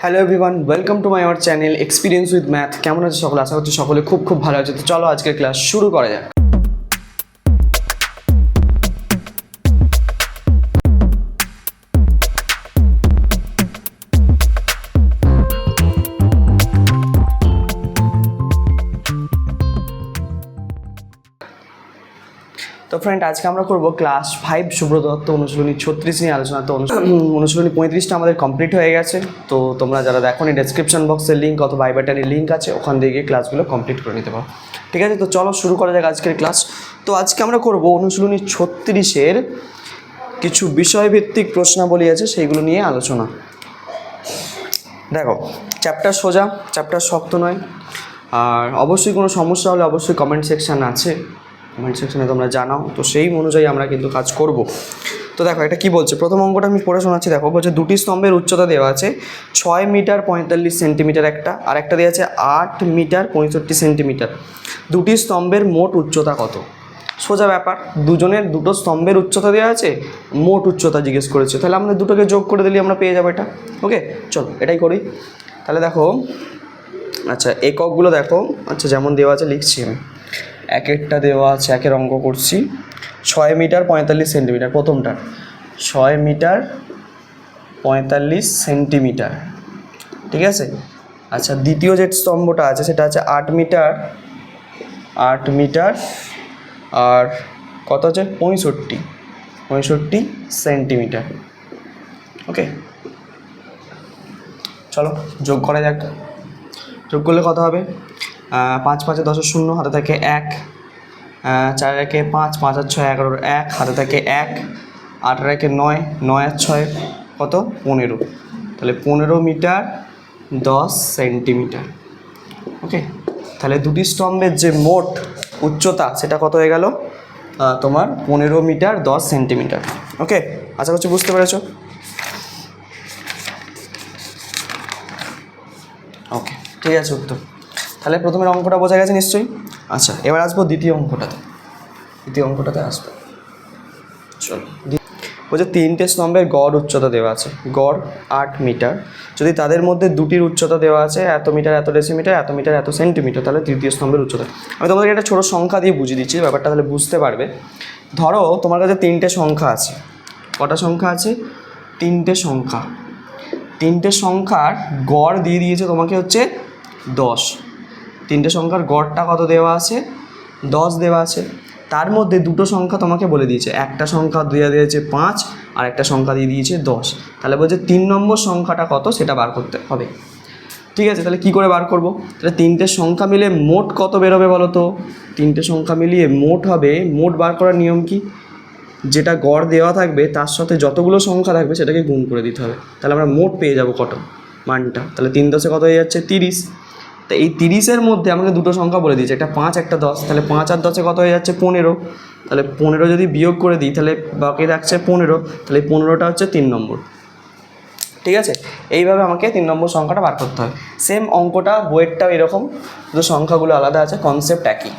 Hello everyone, welcome to my our channel experience with math. কেমন আছে সকলে? আশা করছি সকলে খুব ভালো আছে। তো চলো আজকের ক্লাস শুরু করা যাক। তো ফ্রেন্ড, আজকে আমরা করবো ক্লাস 5 সুব্রত দত্ত অনুশীলনী 36 নিয়ে আলোচনা। তো অনুশীলনী 35টা আমাদের কমপ্লিট হয়ে গেছে। তো তোমরা যারা দেখোনি, ডেসক্রিপশন বক্সের লিঙ্ক অথবা আই বাটনের লিঙ্ক আছে, ওখান থেকে গিয়ে ক্লাসগুলো কমপ্লিট করে নিতে পারো। ঠিক আছে, তো চলো শুরু করা যাক আজকের ক্লাস। তো আজকে আমরা করবো অনুশীলনী 36-এর কিছু বিষয়ভিত্তিক প্রশ্নাবলী আছে, সেইগুলো নিয়ে আলোচনা। দেখো, চ্যাপ্টার সোজা, চ্যাপ্টার শক্ত নয়। আর অবশ্যই কোনো সমস্যা হলে অবশ্যই কমেন্ট সেকশান আছে, কমেন্ট সেকশানে তোমরা জানাও। তো সেই অনুযায়ী আমরা কিন্তু কাজ করব। তো দেখো এটা কি বলছে, প্রথম অঙ্কটা আমি পড়ে শোনাচ্ছি। দেখো বলছে দুটি স্তম্ভের উচ্চতা দেওয়া আছে 6 মিটার 45 সেন্টিমিটার একটা, আর একটা দেওয়া আছে 8 মিটার 65 সেন্টিমিটার। দুটি স্তম্ভের মোট উচ্চতা কত? সোজা ব্যাপার, দুটো স্তম্ভের উচ্চতা দেওয়া আছে, মোট উচ্চতা জিজ্ঞেস করেছে। তাহলে আমাদের দুটোকে যোগ করে দিলে আমরা পেয়ে যাবো এটা। ওকে, চলো এটাই করি। তাহলে দেখো, আচ্ছা এককগুলো দেখো, আচ্ছা যেমন দেওয়া আছে লিখছি আমি। একটা দেওয়া আছে, একের অঙ্ক করছি। 6 মিটার 45 সেন্টিমিটার প্রথমটা, 6 মিটার 45 সেন্টিমিটার, ঠিক আছে। আচ্ছা দ্বিতীয় যে স্তম্ভটা আছে সেটা আছে 8 মিটার আর কত আছে 65 সেন্টিমিটার। ওকে, চলো যোগ করা যাক। যোগ করলে কত হবে? 5 5 10 0, হাতে থাকে 1, 4 একে 5, 5 আর 6 11, 1 হাতে থাকে 1, 8 একে 9, 9 আর 6 কত 15। তাহলে 15 মিটার 10 সেন্টিমিটার। ওকে, তাহলে দুটি স্তম্ভের যে মোট উচ্চতা সেটা কত হয়ে গেল তোমার 15 মিটার 10 সেন্টিমিটার। ওকে, আশা করছি বুঝতে পেরেছো। ওকে, ঠিক আছে উত্তর। তাহলে প্রথমের অঙ্কটা বোঝা গেছে নিশ্চয়ই। আচ্ছা এবার আসবো দ্বিতীয় অঙ্কটাতে আসবো। চলো, বলছে 3টে স্তম্ভের গড় উচ্চতা দেওয়া আছে, গড় 8 মিটার। যদি তাদের মধ্যে দুটির উচ্চতা দেওয়া আছে এত মিটার এত ডেসিমিটার, এত মিটার এত সেন্টিমিটার, তাহলে তৃতীয় স্তম্ভের উচ্চতা। আমি তোমাদেরকে একটা ছোটো সংখ্যা দিয়ে বুঝিয়ে দিচ্ছি ব্যাপারটা, তাহলে বুঝতে পারবে। ধরো তোমার কাছে 3টে সংখ্যা আছে। কটা সংখ্যা আছে? 3টে সংখ্যা। 3টে সংখ্যার গড় দিয়ে দিয়েছে তোমাকে হচ্ছে 10। 3টে সংখ্যার গড়টা কত দেওয়া আছে? 10 দেওয়া আছে। তার মধ্যে দুটো সংখ্যা তোমাকে বলে দিয়েছে, একটা সংখ্যা দিয়ে দিয়েছে 5 আর একটা সংখ্যা দিয়ে দিয়েছে 10। তাহলে বলছে 3 নম্বর সংখ্যাটা কত সেটা বার করতে হবে। ঠিক আছে, তাহলে কি করে বার করব? তাহলে 3টে সংখ্যা মিলে মোট কত বেরোবে বলো তো? 3টে সংখ্যা মিলিয়ে মোট হবে, মোট বার করার নিয়ম কি? যেটা গড় দেওয়া থাকবে তার সাথে যতগুলো সংখ্যা থাকবে সেটাকে গুণ করে দিতে হবে। তাহলে আমরা মোট পেয়ে যাব কত মানটা। তাহলে 3 10 কত হয়ে যাচ্ছে 30। তো এই 30-এর মধ্যে আমাকে দুটো সংখ্যা বলে দিয়েছে, একটা 5 একটা 10। তাহলে 5 আর 10 কত হয়ে যাচ্ছে 15। তাহলে 15 যদি বিয়োগ করে দিই তাহলে বাকি থাকছে 15। তাহলে 15টা হচ্ছে 3 নম্বর। ঠিক আছে, এইভাবে আমাকে 3 নম্বর সংখ্যাটা বার করতে হয়। সেম অঙ্কটা বইয়েরটাও এরকম, শুধু সংখ্যাগুলো আলাদা আছে, কনসেপ্ট একই।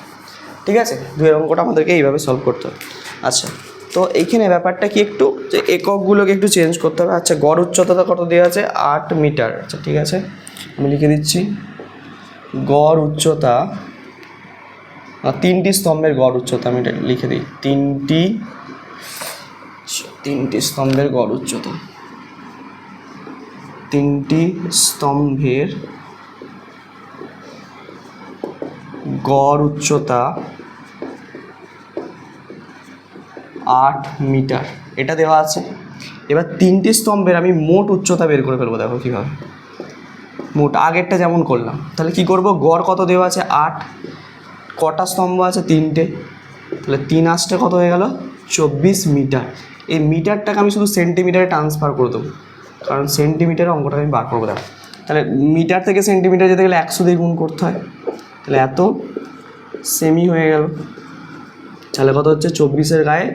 ঠিক আছে, দুয়ের অঙ্কটা আমাদেরকে এইভাবে সলভ করতে হবে। আচ্ছা, তো এইখানে ব্যাপারটা কি একটু যে এককগুলোকে একটু চেঞ্জ করতে হবে। আচ্ছা গড় উচ্চতাটা কত দেওয়া আছে? 8 মিটার। আচ্ছা ঠিক আছে, আমি লিখে দিচ্ছি গড় উচ্চতা, 3টি স্তম্ভের গড় উচ্চতা আমি এটা লিখে দিই। 3টি স্তম্ভের গড় উচ্চতা, 3টি স্তম্ভের গড় উচ্চতা 8 মিটার, এটা দেওয়া আছে। এবার 3টি স্তম্ভের আমি মোট উচ্চতা বের করে ফেলবো। দেখো কীভাবে, মোট আগেরটা যেমন করলাম। তাহলে কি করব? গড় কত দেওয়া আছে 8, কটা স্তম্ভ আছে 3টে, তাহলে 3 আসতে কত হয়ে গেল 24 মিটার। এই মিটারটাকে আমি শুধু সেন্টিমিটারে ট্রান্সফার করে দেবো, কারণ সেন্টিমিটারের অঙ্কটা আমি বার করবো। দেখো তাহলে মিটার থেকে সেন্টিমিটার যেতে গেলে 100 দিয়ে গুণ করতে হয়। তাহলে এত সেমি হয়ে গেল। তাহলে কত হচ্ছে 24-এর গায়ে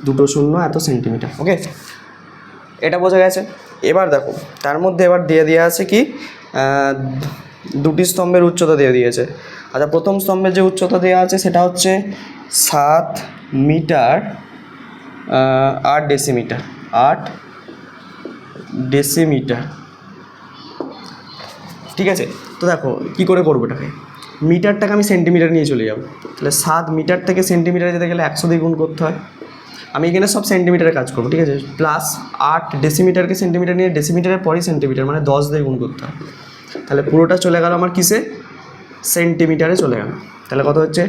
2 শূন্য এত সেন্টিমিটার। ওকে, এটা বোঝা গেছে। এবার দেখো তার মধ্যে এবার দিয়ে দেওয়া আছে কি, দুটি স্তম্ভের উচ্চতা দিয়ে দিয়েছে। আচ্ছা প্রথম স্তম্ভের যে উচ্চতা দেওয়া আছে সেটা হচ্ছে 7 মিটার 8 ডেসিমিটার। ঠিক আছে। তো দেখো কী করে করবো এটাকে, মিটারটাকে আমি সেন্টিমিটার নিয়ে চলে যাবো। তাহলে 7 মিটার থেকে সেন্টিমিটারে যেতে গেলে 100 দিয়ে গুণ করতে হয়। আমি এখানে সব সেন্টিমিটারে কাজ করবো, ঠিক আছে। প্লাস 8 ডেসিমিটারকে সেন্টিমিটার নিয়ে ডেসিমিটারের পরই সেন্টিমিটার, মানে 10 দিয়ে গুণ করতে হয়। তাহলে পুরোটা চলে গেল আমার কিসে, সেন্টিমিটারে চলে গেল। তাহলে কত হচ্ছে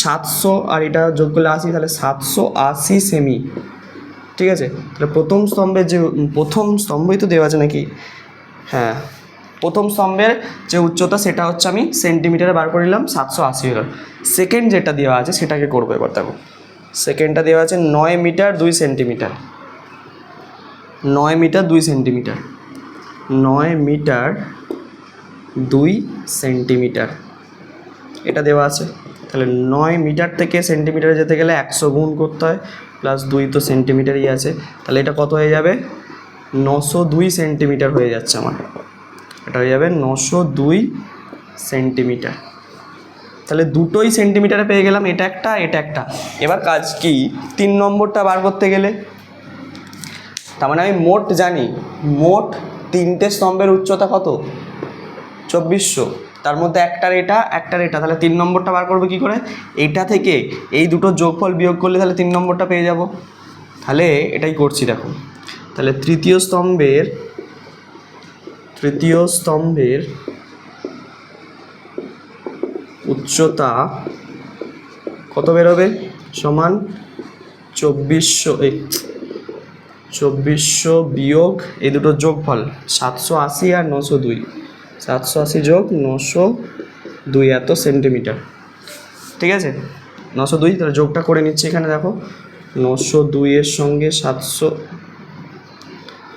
700, আর এটা যোগ করলে 80, তাহলে 780 সেমি, ঠিক আছে। তাহলে প্রথম স্তম্ভের যে প্রথম স্তম্ভই তো দেওয়া আছে নাকি, হ্যাঁ, প্রথম স্তম্ভের যে উচ্চতা সেটা হচ্ছে আমি সেন্টিমিটারে বার করে নিলাম, 780 হয়ে গেল। সেকেন্ড যেটা দেওয়া আছে সেটাকে করবো এবার। দেখো সেকেন্ডটা দেওয়া আছে 9 metre 2 centimetre, 9 metre 2 centimetre, 9 metre 2 centimetre এটা দেওয়া আছে। তাহলে 9 মিটার থেকে সেন্টিমিটারে যেতে গেলে 100 গুণ করতে হয়, প্লাস 2 তো সেন্টিমিটারই আছে। তাহলে এটা কত হয়ে যাবে, 902 সেন্টিমিটার হয়ে যাচ্ছে আমার, এটা হয়ে যাবে 902 সেন্টিমিটার। তাহলে দুটোই সেন্টিমিটারে পেয়ে গেলাম, এটা একটা এটা একটা। এবার কাজ কি, 3 নম্বরটা বার করতে গেলে, তার মানে আমি মোট জানি, মোট 3টে স্তম্ভের উচ্চতা কত, 2400, তার মধ্যে একটার এটা একটার এটা। তাহলে 3 নম্বরটা বার করবো কী করে, এইটা থেকে এই দুটো যোগফল বিয়োগ করলে তাহলে 3 নম্বরটা পেয়ে যাব। তাহলে এটাই করছি দেখো। তাহলে তৃতীয় স্তম্ভের উচ্চতা কত বেরোবে, সমান 2400 বিয়োগ এই দুটো যোগফল 780 আর 902, 780 যোগ 902 এত সেন্টিমিটার, ঠিক আছে। 902, তাহলে যোগটা করে নিচ্ছি এখানে। দেখো 902 এর সঙ্গে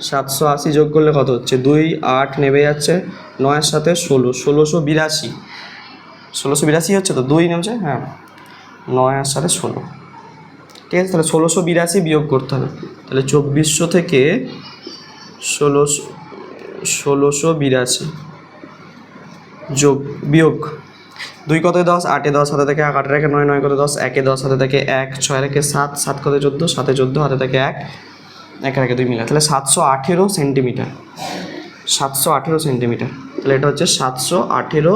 780 যোগ করলে কত হচ্ছে, 2 8 নেমে যাচ্ছে, 9-এর সাথে 16, 1682 হচ্ছে তো, 2 নেমছে, হ্যাঁ, 9-এর সাথে 16, ঠিক আছে। তাহলে 1682 বিয়োগ করতে হবে। তাহলে 2400 থেকে 1682 যোগ বিয়োগ 2 কত 10, 8 10 হাতে থেকে 8 রেখে 9, 9 কত 10, 1 10 হাতে থেকে 1, 6 রেখে 7, 7 কত 14, 7 14 হাতে থেকে 1, 1 রেখে 2 মিলে। তাহলে 718 সেন্টিমিটার, 718 সেন্টিমিটার। তাহলে এটা হচ্ছে 718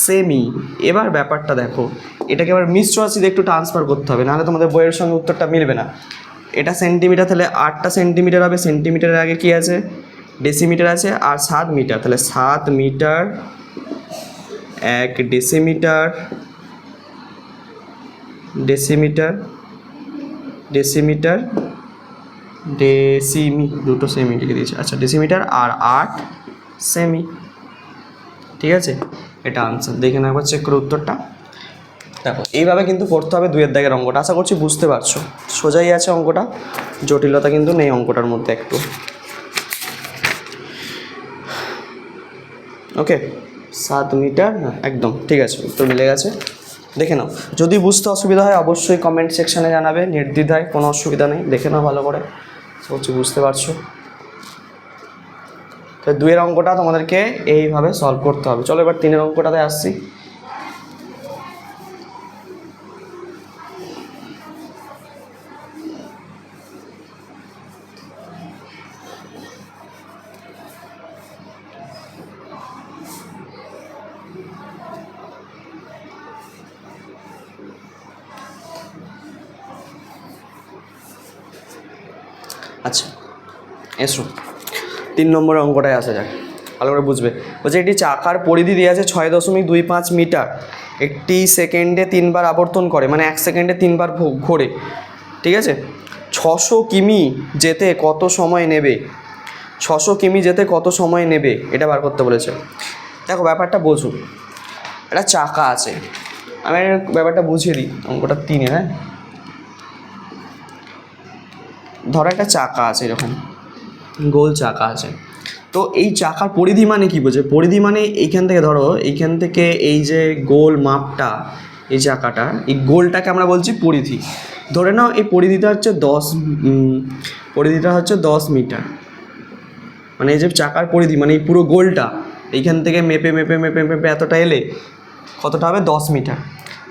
সেমি। এবার ব্যাপারটা দেখো, এটাকে এবার মিশ্র রাশিতে একটু ট্রান্সফার করতে হবে, নাহলে তোমাদের বইয়ের সঙ্গে উত্তরটা মিলবে না। এটা সেন্টিমিটার, তাহলে 8টা সেন্টিমিটার হবে, সেন্টিমিটারের আগে কি আছে, ডেসিমিটার আছে, আর 7 মিটার, তাহলে 7 মিটার 1 ডেসিমিটার, দুটো সেমি লিখে দিয়েছে, আচ্ছা ডেসিমিটার, আর 8 সেমি, ঠিক আছে। এটা আনসার, দেখে না একবার চেক করে উত্তরটা। দেখো এইভাবে কিন্তু করতে হবে 2-এর দাগের অঙ্কটা। আশা করছি বুঝতে পারছো, সোজাই আছে অঙ্কটা, জটিলতা কিন্তু নেই অঙ্কটার মধ্যে একটু। ওকে, 7 মিটার, হ্যাঁ একদম ঠিক আছে, উত্তর মিলে গেছে। দেখে নাও, যদি বুঝতে অসুবিধা হয় অবশ্যই কমেন্ট সেকশানে জানাবে, নির্দ্বিধায়, কোনো অসুবিধা নেই, দেখে নাও ভালো করে, হচ্ছে বুঝতে পারছো। তো 2-এর অঙ্কটা তোমাদেরকে এইভাবে সলভ করতে হবে। চলো এবার 3-এর অঙ্কটাতে আসছি। আচ্ছা এসো 3 নম্বরের অঙ্কটায় আসা যাক, ভালো করে বুঝবে। বলছে একটি চাকার পরিধি দেওয়া আছে 6.25 মিটার, একটি সেকেন্ডে 3 বার আবর্তন করে, মানে 1 সেকেন্ডে 3 বার ঘোরে, ঠিক আছে। 600 কিমি যেতে কত সময় নেবে, 600 কিমি যেতে কত সময় নেবে এটা বার করতে বলেছে। দেখো ব্যাপারটা বোঝো, একটা চাকা আছে, আমি ব্যাপারটা বুঝিয়ে দিই। অঙ্কটা 3-এ, হ্যাঁ, ধরো একটা চাকা আছে, এরকম গোল চাকা আছে। তো এই চাকার পরিধি মানে কি বোঝে, পরিধি মানে এইখান থেকে ধরো, এইখান থেকে এই যে গোল মাপটা, এই চাকাটা, এই গোলটাকে আমরা বলছি পরিধি। ধরে নাও এই পরিধিটা হচ্ছে 10 মিটার, মানে এই যে চাকার পরিধি মানে এই পুরো গোলটা, এইখান থেকে মেপে মেপে মেপে মেপে এতটা এলে কতটা হবে, 10 মিটার।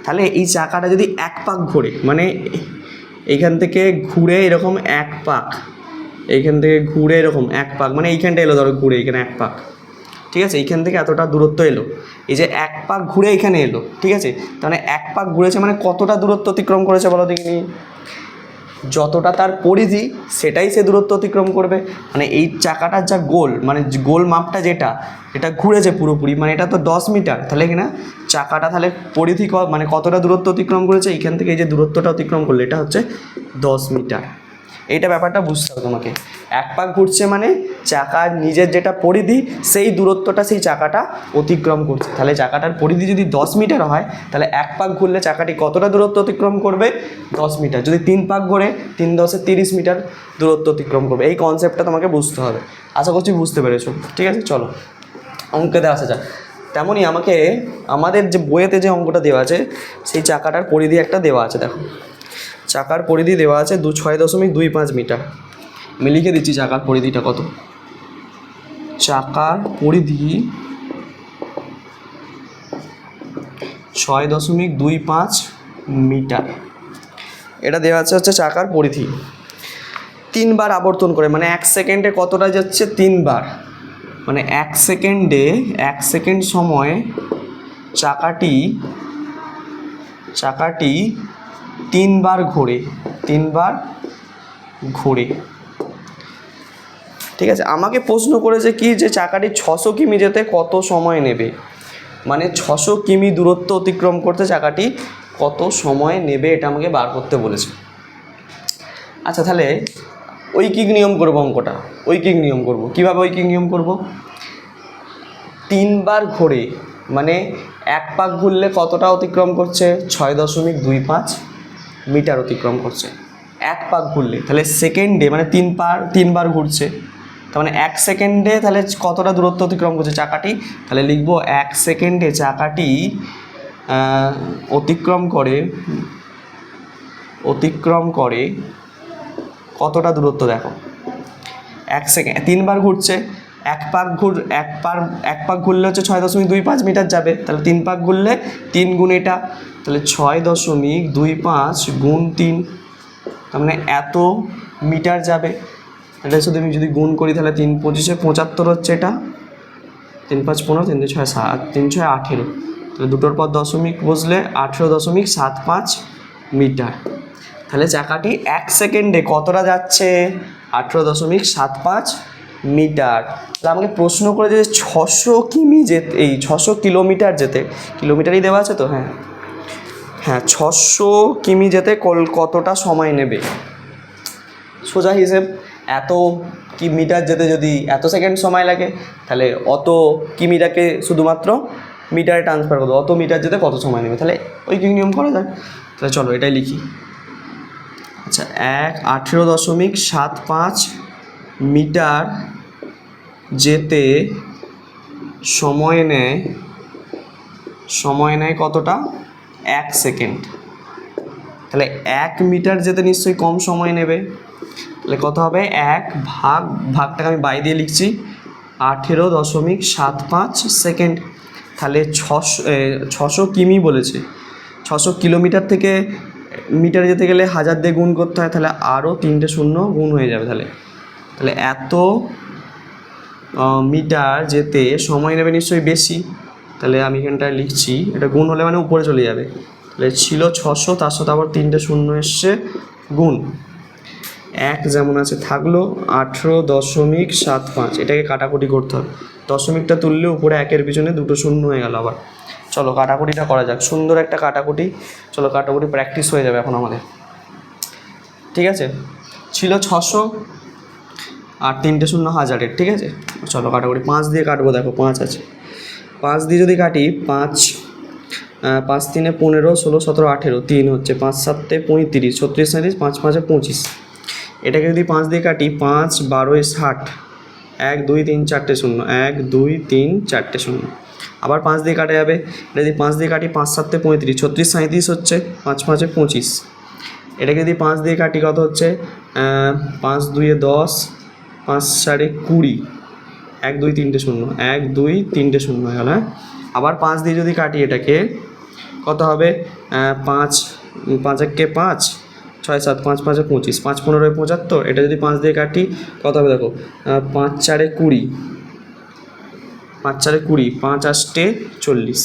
তাহলে এই চাকাটা যদি 1 পাক ঘোরে, মানে এইখান থেকে ঘুরে এরকম 1 পাক, এইখান থেকে ঘুরে এরকম 1 পাক, মানে এইখানটা এলো ধরো ঘুরে, এইখানে 1 পাক, ঠিক আছে, এইখান থেকে এতটা দূরত্ব এলো, এই যে এক পাক ঘুরে এখানে এলো, ঠিক আছে, তাহলে এক পাক ঘুরেছে মানে কতটা দূরত্ব অতিক্রম করেছে বলো দেখিনি? যতটা তার পরিধি সেটাই সে দূরত্ব অতিক্রম করবে। মানে এই চাকাটার যা গোল, মানে গোল মাপটা যেটা, এটা ঘুরেছে পুরোপুরি, মানে এটা তো 10 মিটার, তাহলে কিনা চাকাটা তাহলে পরিধি মানে কতটা দূরত্ব অতিক্রম করেছে, এইখান থেকে এই যে দূরত্বটা অতিক্রম করলে এটা হচ্ছে 10 মিটার। এইটা ব্যাপারটা বুঝতে হবে তোমাকে। এক পাক ঘুরছে মানে চাকার নিজের যেটা পরিধি সেই দূরত্বটা সেই চাকাটা অতিক্রম করছে। তাহলে চাকাটার পরিধি যদি 10 মিটার হয়, তাহলে এক পাক ঘুরলে চাকাটি কতটা দূরত্ব অতিক্রম করবে? 10 মিটার। যদি 3 পাক ঘোরে 3 × 10 = 30 মিটার দূরত্ব অতিক্রম করবে। এই কনসেপ্টটা তোমাকে বুঝতে হবে। আশা করছি বুঝতে পেরেছো। ঠিক আছে, চলো অঙ্কেতে আসা যাক। তেমনই আমাদের যে বইয়েতে যে অঙ্কটা দেওয়া আছে, সেই চাকাটার পরিধি একটা দেওয়া আছে। দেখো, চাকার পরিধি দেওয়া আছে 6.25 মিটার। আমি লিখে দিচ্ছি চাকার পরিধিটা কত। চাকার পরিধি 6.25 মিটার। এটা দেওয়া আছে হচ্ছে চাকার পরিধি। 3 বার আবর্তন করে, মানে 1 সেকেন্ডে কতটা যাচ্ছে? 3 বার। মানে 1 সেকেন্ড সময়ে চাকাটি 3 বার ঘোরে। 3 বার ঘোরে। ঠিক আছে, আমাকে প্রশ্ন করেছে কি, যে চাকাটি 600 কিমি যেতে কত সময় নেবে। মানে 600 কিমি দূরত্ব অতিক্রম করতে চাকাটি কত সময় নেবে, এটা আমাকে বার করতে বলেছে। আচ্ছা, তাহলে ঐকিক নিয়ম করবো অঙ্কটা। ঐকিক নিয়ম করব। কীভাবে ঐকিক নিয়ম করব? 3 বার ঘোরে মানে 1 পাক ঘুরলে কতটা অতিক্রম করছে? 6.25 মিটার অতিক্রম করছে 1 পাক ঘুরলে। তাহলে সেকেন্ডে মানে 3 বার ঘুরছে, তার মানে 1 সেকেন্ডে তাহলে কতটা দূরত্ব অতিক্রম করছে চাকাটি? তাহলে লিখবো 1 সেকেন্ডে চাকাটি অতিক্রম করে কতটা দূরত্ব। দেখো, 1 সেকেন্ড 3 বার ঘুরছে, এক পাক ঘুরলে হচ্ছে 6.25 মিটার যাবে। তাহলে 3 পাক ঘুরলে 3 গুণ এটা, তাহলে 6.25 গুণ 3, তার মানে এত মিটার যাবে। এটা শুধু আমি যদি গুণ করি তাহলে 3 × 25 = 75 হচ্ছে এটা। 3 × 5 = 15, 3 × 6 = 7, 3 × 6 = 18। তাহলে দুটোর পর দশমিক বসলে 18.75 মিটার। তাহলে চাকাটি 1 সেকেন্ডে কতটা যাচ্ছে? 18.75 মিটার। তাহলে আমাকে প্রশ্ন করে যে 600 কিমি যেতে, এই 600 কিলোমিটার যেতে, কিলোমিটারই দেওয়া আছে তো, হ্যাঁ 600 কিমি যেতে কতটা সময় নেবে। সোজা হিসেব, এত মিটার যেতে যদি এত সেকেন্ড সময় লাগে, তাহলে অত কিমিটাকে শুধুমাত্র মিটারে ট্রান্সফার করবো, অত মিটার যেতে কত সময় নেবে। তাহলে ঐকিক নিয়ম করা যাক। তাহলে চলো এটাই লিখি। আচ্ছা, 18.75 মিটার যেতে সময় নেয় কতটা? 1 সেকেন্ড। তাহলে 1 মিটার যেতে নিশ্চয়ই কম সময় নেবে। তাহলে কত হবে? 1 ভাগটাকে আমি বাই দিয়ে লিখছি 18.75 সেকেন্ড। তাহলে 600 কিমি বলেছে, 600 কিলোমিটার থেকে মিটারে যেতে গেলে 1000 দিয়ে গুণ করতে হয়, তাহলে আরও 3টে শূন্য গুণ হয়ে যাবে। তাহলে এত মিটার যেতে সময় নেবে নিশ্চয়ই বেশি। তাহলে আমি এখানটায় লিখছি, এটা গুণ হলে মানে উপরে চলে যাবে। তাহলে ছিল 600, তার সাথে আবার 3টে শূন্য এসছে, গুণ 1 যেমন আছে থাকলো, 18.75। এটাকে কাটাকুটি করতে হবে, দশমিকটা তুললে উপরে 1-এর পিছনে 2টো শূন্য হয়ে গেল আবার। চলো কাটাকুটিটা করা যাক, সুন্দর একটা কাটাকুটি। চলো কাটাকুটি প্র্যাকটিস হয়ে যাবে এখন আমাদের। ঠিক আছে, ছিল 600 আর 3টে শূন্য 1000-এর। ঠিক আছে, চলো কাটাকুটি 5 দিয়ে কাটবো। দেখো 5 আছে, 5 দিয়ে যদি কাটি, 5 5 × 3 = 15, 16, 17, 18, 3 হচ্ছে, 5 × 7 = 35, 36, 37, 5 × 5 = 25। এটাকে যদি 5 দিয়ে কাটি, 5 × 12 = 60, 1 2 3 4টে শূন্য, 1 2 3 4টে শূন্য। আবার 5 দিয়ে কাটা যাবে। এটা যদি 5 দিয়ে কাটি, 5 × 7 = 35, 36, 37 হচ্ছে, 5 × 5 = 25। এটাকে যদি 5 দিয়ে কাটি কত হচ্ছে? 5 2 10, 5 4 20, 1 2 3টে শূন্য, 1 2 3টে শূন্য হয়ে গেল। হ্যাঁ, আবার 5 দিয়ে যদি কাটি এটাকে কত হবে? 5 5 1 5, 6 7, 5 5 = 25, 5 15 = 75। এটা যদি 5 দিয়ে কাটি কত হবে? দেখো, 5 4 20, 5 4 20, 5 8 40,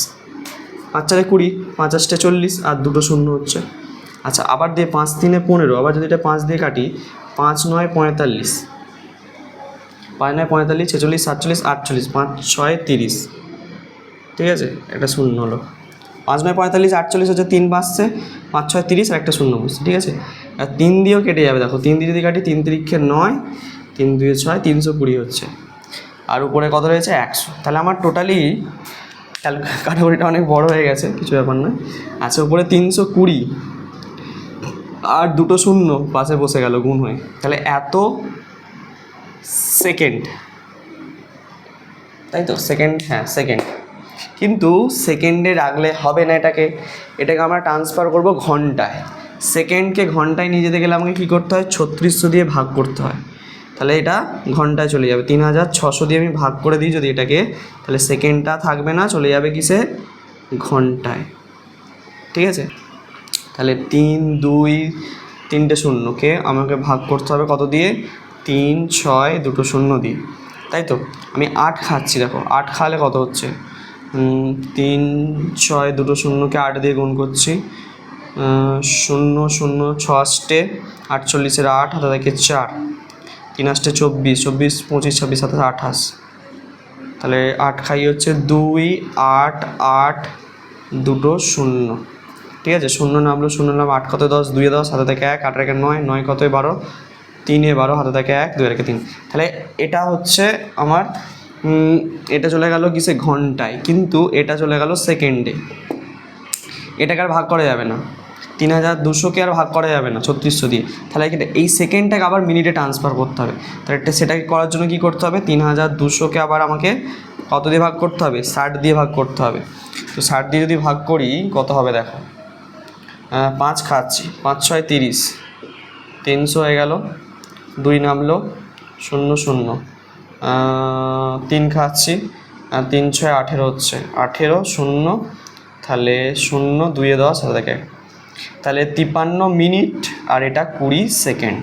5 4 20, 5 8 40 আর দুটো শূন্য হচ্ছে। আচ্ছা আবার দিয়ে 5 3 15, আবার যদি এটা 5 দিয়ে কাটি, 5 9 45, 5 9 45, 46 47 48, 5 6 30, ঠিক আছে, একটা শূন্য হলো। 5 9 45 48 হচ্ছে 3 বাঁচছে, 5 6 30 আর একটা শূন্য বসছে, ঠিক আছে। আর 3 দিয়েও কেটে যাবে, দেখো 3 দিয়ে যদি কাটি, 3 3 9, 3 2 6, 320 হচ্ছে। আর উপরে কত রয়েছে 100। তাহলে আমার টোটালি কাটাকুটিটা অনেক বড় হয়ে গেছে, কিছু ব্যাপার না। আচ্ছা উপরে 320 আর দুটো শূন্য পাশে বসে গেল গুণ হয়ে, তাহলে এত সেকেন্ড, তাই তো সেকেন্ড, হ্যাঁ সেকেন্ড। কিন্তু সেকেন্ডে রাখলে হবে না, এটাকে আমরা ট্রান্সফার করব ঘন্টায়। সেকেন্ডকে ঘন্টায় নিয়ে যেতে গেলে আমাকে কী করতে হয়, 3600 দিয়ে ভাগ করতে হয়। তাহলে এটা ঘন্টায় চলে যাবে, 3600 দিয়ে আমি ভাগ করে দিই যদি এটাকে, তাহলে সেকেন্ডটা থাকবে না, চলে যাবে কিসে, ঘন্টায়, ঠিক আছে। তাহলে 3 2 3টে শূন্যকে আমাকে ভাগ করতে হবে কত দিয়ে, 3 6 দুটো শূন্য দিয়ে, তাই তো। আমি 8 খাচ্ছি, দেখো 8 খাওয়ালে কত হচ্ছে, 3 6 দুটো শূন্যকে 8 দিয়ে গুণ করছি, 0 0 6 8 48 8 হাতে থাকে 4, 3 8 24, 24 25 26 27 28, তাহলে 8 খাই হচ্ছে 2 8 8 দুটো শূন্য, ঠিক আছে। শূন্য নামলো, শূন্য নাম 8 কত 10, 2 10 হাতে থাকে 1, 8 রেখে 9, 9 কত 12, 3 12 হাতে থাকে 1, 2 রেখে 3। তাহলে এটা হচ্ছে আমার, এটা চলে গেল কিসে, ঘন্টায়, কিন্তু এটা চলে গেল সেকেন্ডে। এটাকে আর ভাগ করা যাবে না, 3200কে আর ভাগ করা যাবে না 3600 দিয়ে। তাহলে এই সেকেন্ডটাকে আবার মিনিটে ট্রান্সফার করতে হবে। তাহলে সেটাকে করার জন্য কী করতে হবে, 3200কে আবার আমাকে কত দিয়ে ভাগ করতে হবে, 60 দিয়ে ভাগ করতে হবে। তো 60 দিয়ে যদি ভাগ করি কত হবে দেখো, 5 খাচ্ছি, 5 6 30, 300 হয়ে গেল, 2 নামলো 0 0, 3 খাচ্ছি, 3 6 18 হচ্ছে, 18 0, তাহলে 0 2 10 হাতে থাকে, তাহলে 53 মিনিট আর এটা 20 সেকেন্ড।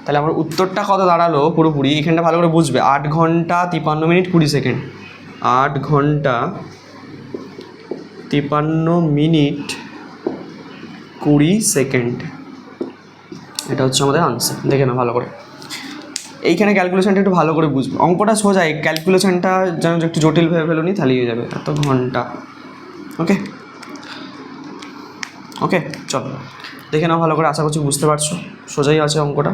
তাহলে আমার উত্তরটা কত দাঁড়ালো পুরোপুরি, এখানটা ভালো করে বুঝবে, 8 ঘন্টা 53 মিনিট 20 সেকেন্ড, 8 ঘন্টা 53 মিনিট 20 সেকেন্ড, এটা হচ্ছে আমাদের আনসার। দেখে না ভালো করে, এইখানে ক্যালকুলেশনটা একটু ভালো করে বুঝবে, অঙ্কটা সোজা, এই ক্যালকুলেশনটা যেন একটু জটিল ভেবে ফেলুনি, তাহলেই হয়ে যাবে, এত ঘন্টা। ওকে ওকে, চলো দেখে নাও ভালো করে, আশা করছি বুঝতে পারছো, সোজাই আছে অঙ্কটা।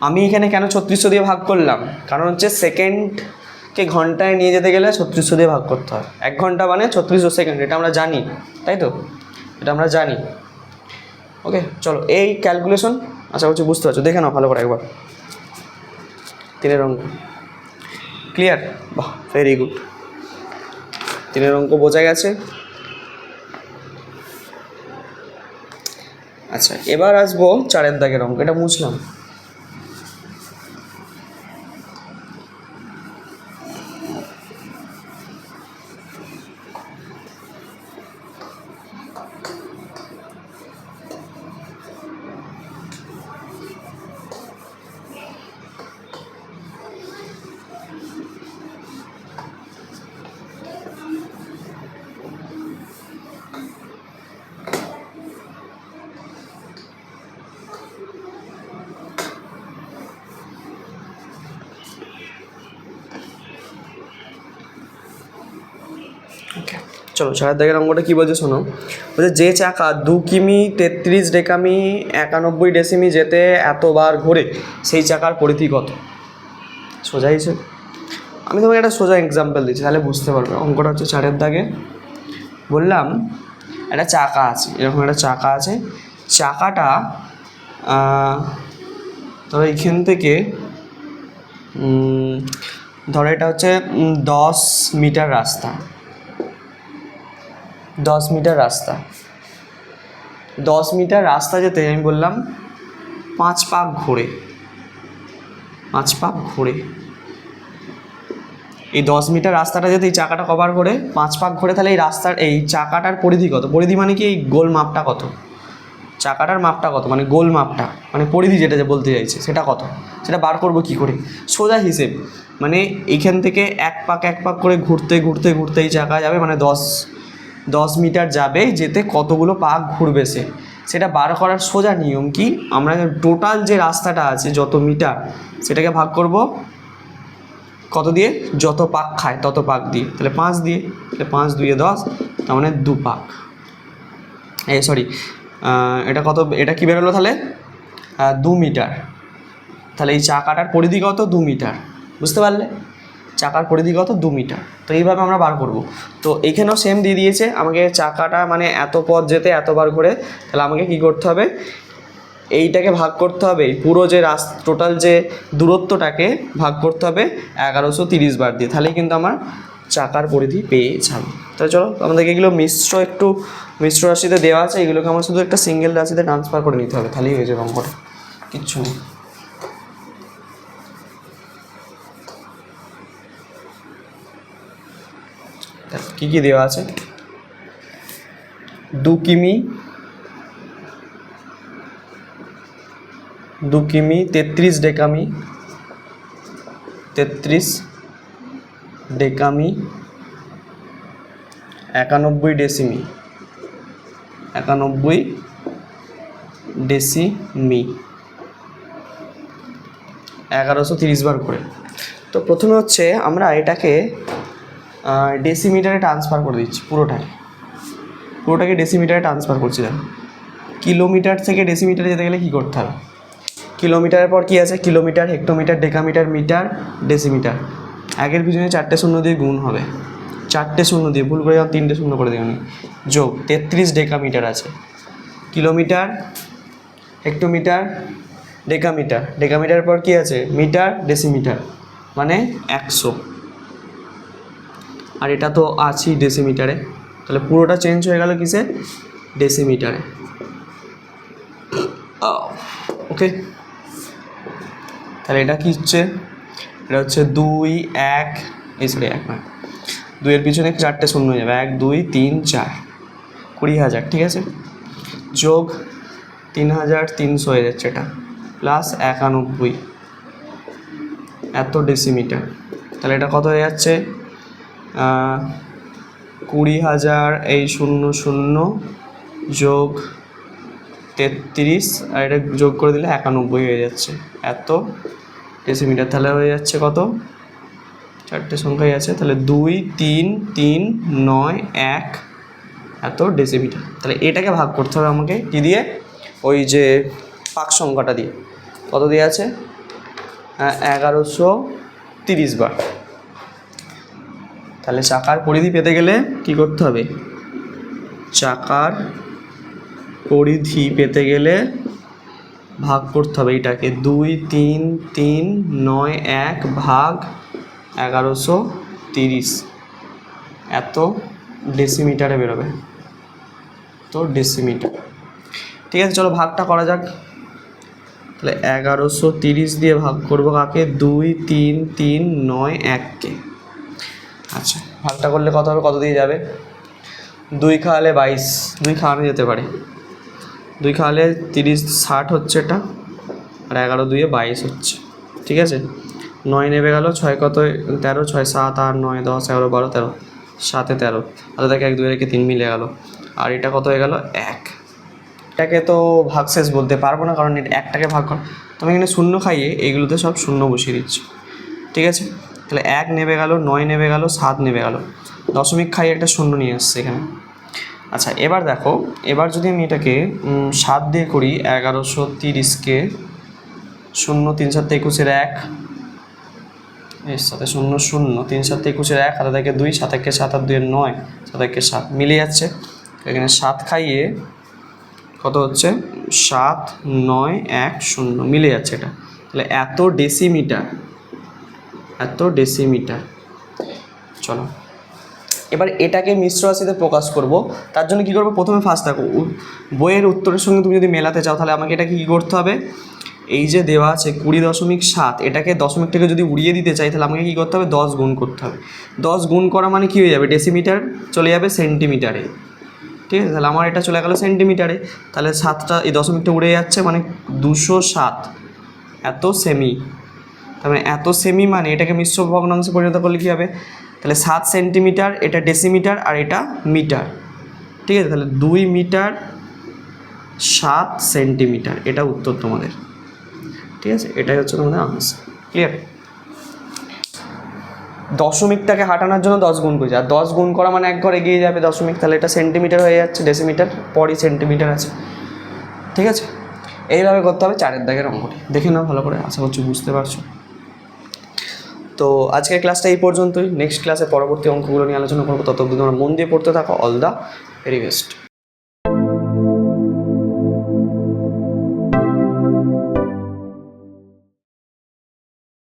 আমি এখানে কেন 3600 দিয়ে ভাগ করলাম, কারণ হচ্ছে সেকেন্ডকে ঘন্টায় নিয়ে যেতে গেলে 3600 দিয়ে ভাগ করতে হয়, 1 ঘন্টা মানে 3600 সেকেন্ড, এটা আমরা জানি, তাই তো, এটা আমরা জানি। ওকে চলো, এই ক্যালকুলেশন আশা করছি বুঝতে পারছো, দেখে নাও ভালো করে একবার। 3 অঙ্ক ক্লিয়ার, বাহ ভেরি গুড, 3 অঙ্ক বোঝা গেছে। আচ্ছা এবার আসবো 4 দাগের অঙ্ক, এটা বুঝলাম। ওকে চলো 4 দাগের অঙ্কটা কী বলছে শোনো, বলছে যে চাকা 2 কিমি 33 ডেকামি 91 ডেসিমি যেতে এতবার ঘোরে, সেই চাকার পরিধি কত। সোজা হিসেবে আমি তোমাকে একটা সোজা এক্সাম্পল দিচ্ছি, তাহলে বুঝতে পারবে। অঙ্কটা হচ্ছে 4 দাগে, বললাম একটা চাকা আছে, এরকম একটা চাকা আছে, চাকাটা ধরো এইখান থেকে ধরো এটা হচ্ছে 10 মিটার রাস্তা, 10 মিটার রাস্তা, 10 মিটার রাস্তা যেতে আমি বললাম 5 পাক ঘোরে, 5 পাক ঘোরে। এই 10 মিটার রাস্তাটা যেতে এই চাকাটা কভার করে 5 পাক ঘোরে, তাহলে এই রাস্তার এই চাকাটার পরিধি কত, পরিধি মানে কি এই গোল মাপটা কত, চাকাটার মাপটা কত মানে গোল মাপটা, মানে পরিধি যেটা যে বলতে চাইছে সেটা কত, সেটা বার করব কি করে? সোজা হিসেব, মানে এইখান থেকে এক পাক করে ঘুরতে ঘুরতে ঘুরতে এই চাকা যাবে, মানে 10 মিটার যাবে, যেতে কতগুলো পাক ঘুরবে সেটা বার করার সোজা নিয়ম কি, আমরা টোটাল যে রাস্তাটা আছে যত মিটার সেটাকে ভাগ করব কত দিয়ে, যত পাক খায় তত পাক দিয়ে, তাহলে 5 দিয়ে, তাহলে 5 2 10, তার মানে 2 পাক। সরি, এটা কত, এটা কী বেরোলো তাহলে 2 মিটার। তাহলে এই চাকাটার পরিধি কত, 2 মিটার, বুঝতে পারলে? চাকার পরিধি কত, 2 মিটার। তো এইভাবে আমরা বার করব। তো এইখানেও সেম দিয়ে দিয়েছে আমাকে, চাকাটা মানে এত পথ যেতে এতবার ঘুরে, তাহলে আমাকে কি করতে হবে, এইটাকে ভাগ করতে হবে, পুরো যে টোটাল যে দূরত্বটাকে ভাগ করতে হবে 1130 বার দিয়ে, তাহলেই কিন্তু আমার চাকার পরিধি পেয়ে যাবে। তাহলে চলো আমাদেরকে এগুলো মিশ্র রাশিতে দেওয়া আছে, এগুলোকে আমার শুধু একটা সিঙ্গেল রাশিতে ট্রান্সফার করে নিতে হবে, তাহলেই হয়ে যাবে অঙ্কটা, কিচ্ছু নেই। কী কী দেওয়া আছে, 2 কিমি 33 ডেকামি 91 ডেসিমি 1130 বার করে। তো প্রথমে হচ্ছে আমরা এটাকে ডেসিমিটারে ট্রান্সফার করে দিচ্ছি, পুরোটাকে ডেসিমিটারে ট্রান্সফার করছি। দেখো, কিলোমিটার থেকে ডেসিমিটারে যেতে গেলে কী করতে হবে, কিলোমিটারের পর কী আছে, kilometre, hectometre, decametre, metre, decimetre, একের পিছনে 4টে শূন্য দিয়ে গুণ হবে, 4টে শূন্য দিয়ে, ভুল করে যখন 3টে শূন্য করে দেবেন, যোগ 33 ডেকামিটার আছে, কিলোমিটার, হেক্টোমিটার, ডেকামিটার পর কী আছে, মিটার, ডেসিমিটার, মানে 100, আর এটা তো আছেই ডেসিমিটারে, তাহলে পুরোটা চেঞ্জ হয়ে গেল কিসে, ডেসিমিটারে। ওকে, তাহলে এটা কী হচ্ছে, এটা হচ্ছে 2 1, এই সরি 1 নয়, 2-এর পিছনে 4টে শূন্য হয়ে যাবে, 1 2 3 4, 20,000, ঠিক আছে, যোগ 3300 হয়ে যাচ্ছে এটা, প্লাস 91 এত ডেসিমিটার, তাহলে এটা কত হয়ে যাচ্ছে, 20,000, এই 0 0 যোগ 33, আর এটা যোগ করে দিলে 91 হয়ে যাচ্ছে এত ডেসিমিটার। তাহলে হয়ে যাচ্ছে কত, 4টে সংখ্যাই আছে, তাহলে 2 3 3 9 1 এত ডেসিমিটার। তাহলে এটাকে ভাগ করতে হবে আমাকে কী দিয়ে, ওই যে পাক সংখ্যাটা দিয়ে, কত দিয়ে আছে, 1130 বার। তাহলে চাকার পরিধি পেতে গেলে কি করতে হবে, চাকার পরিধি পেতে গেলে ভাগ করতে হবে এটাকে, 2 3 3 9 1 ভাগ 1130 এত ডেসিমিটারে বেরোবে, তো ডেসিমিটার। ঠিক আছে, চলো ভাগটা করা যাক। তাহলে 1130 দিয়ে ভাগ করবো কাকে, 2 3 3 9 1কে। আচ্ছা, ভাগটা করলে কত হবে, কত দিয়ে যাবে, 2 খাওয়ালে 22, 2 খাওয়ানো যেতে পারে, 2 খাওয়ালে 30 60 হচ্ছে এটা, আর 11 2 22 হচ্ছে, ঠিক আছে। 9 নেমে গেল, 6 কত 13, 6 7 8 9 10 11 12 13, 7 13, আর দেখে 1 2 রেখে 3 মিলে গেল, আর এটা কত হয়ে গেল 1। এটাকে তো ভাগশেষ বলতে পারবো না, কারণ এটা একটাকে ভাগ কর, তো আমি এখানে শূন্য খাইয়ে এইগুলোতে সব শূন্য বসিয়ে দিচ্ছি, ঠিক আছে। তাহলে 1 নেমে গেল, 9 নেমে গেল, 7 নেমে গেল, দশমিক খাইয়ে একটা শূন্য নিয়ে আসছে এখানে। আচ্ছা, এবার দেখো, এবার যদি আমি এটাকে 7 দিয়ে করি, 1130কে 0 3 7 21 1, এর সাথে 0 0 3 7 21 1, হাতে থেকে 2, 7 1 7 আর 2 9, 7 1 7 মিলে যাচ্ছে, এখানে 7 খাইয়ে কত হচ্ছে, 7 9 1 0 মিলে যাচ্ছে এটা, তাহলে এত ডেসিমিটার। চলো এবার এটাকে মিশ্র রাশিতে প্রকাশ করব, তার জন্য কী করবো, প্রথমে ফার্স্ট দেখো বইয়ের উত্তরের সঙ্গে তুমি যদি মেলাতে চাও, তাহলে আমাকে এটাকে কী করতে হবে, এই যে দেওয়া আছে 20.7, এটাকে দশমিক থেকে যদি উড়িয়ে দিতে চাই, তাহলে আমাকে কী করতে হবে, 10 গুণ করতে হবে। 10 গুণ করা মানে কী হয়ে যাবে, ডেসিমিটার চলে যাবে সেন্টিমিটারে, ঠিক আছে। তাহলে আমার এটা চলে গেলো সেন্টিমিটারে, তাহলে 7টা এই দশমিকটা উড়ে যাচ্ছে, মানে 207 এত সেমি। তার মানে এত সেমি মানে এটাকে মিশ্র ভগ্নাংশে পরিণত করলে কী হবে, তাহলে 7 সেন্টিমিটার, এটা ডেসিমিটার আর এটা মিটার, ঠিক আছে। তাহলে 2 মিটার 7 সেন্টিমিটার, এটা উত্তর তোমাদের, ঠিক আছে। এটাই হচ্ছে তোমাদের আনসার। ক্লিয়ার? দশমিকটাকে হাঁটানোর জন্য 10 গুণ করেছে, আর 10 গুণ করা মানে এক ঘর এগিয়ে যাবে দশমিক, তাহলে এটা সেন্টিমিটার হয়ে যাচ্ছে, ডেসিমিটার পরই সেন্টিমিটার আছে, ঠিক আছে। এইভাবে করতে হবে 4 দাগের অঙ্কটি, দেখে নাও ভালো করে, আশা করছি বুঝতে পারছো। তো আজকের ক্লাসটা এই পর্যন্তই, নেক্সট ক্লাসে পরবর্তী অঙ্কগুলো নিয়ে আলোচনা করবো, তত অবধি তোমরা মন দিয়ে পড়তে থাকো। All the very best.